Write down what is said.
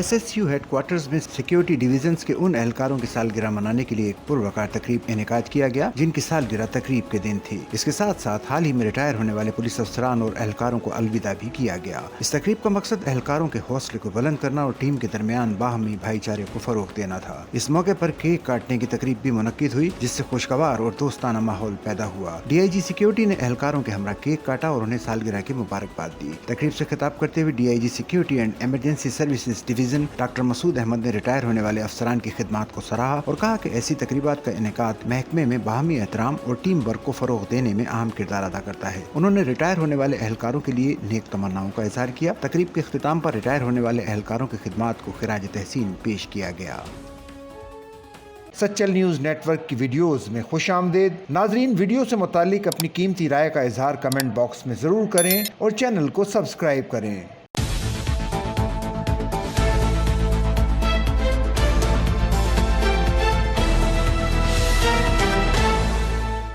SSU head quarters में security divisions के उन एहलकारों की सालगिरह मनाने के लिए एक पुरवकार तकरीब इनेकाद किया गया जिनकी सालगिरह तकरीब के दिन थी। इसके साथ साथ हाल ही में रिटायर होने वाले पुलिस अफसरान और एहलकारों को अलविदा भी किया गया। इस तकरीब का मकसद एहलकारों के हौसले को बुलंद करना और टीम के दरमियान बाहमी भाईचारे को फरोग देना था। इस मौके पर केक काटने की तकरीब भी मुनक्किद हुई जिससे खुशगवार और दोस्ताना माहौल पैदा हुआ। DIG सिक्योरिटी ने एहलकारों के हमरा केक काटा और उन्हें सालगिरह की मुबारकबाद दी। तकरीब से खिताब करते हुए DIG security and emergency services division doctor Masood Ahmad ने रिटायर होने वाले अफसरान की खिदमत को सराहा और कहा कि ऐसी तकरीबात का इनेकाद महकमे में बाहमी एहतराम और टीम वर्क को फरोग देने में अहम किरदार अदा करता है। उन्होंने रिटायर होने वाले एहलकारों के लिए नेक तमन्नाओं का इजहार किया। तकरीब के इख्तिताम पर रिटायर होने वाले एहलकारों की खिदमत को खिराज तहसीन पेश किया गया। सच्चल न्यूज़ नेटवर्क की वीडियोस में खुश आमदेद। नाजरीन, वीडियो से मुतालिक अपनी कीमती राय का इजहार कमेंट बॉक्स में ज़रूर करें और चैनल को सब्सक्राइब करें।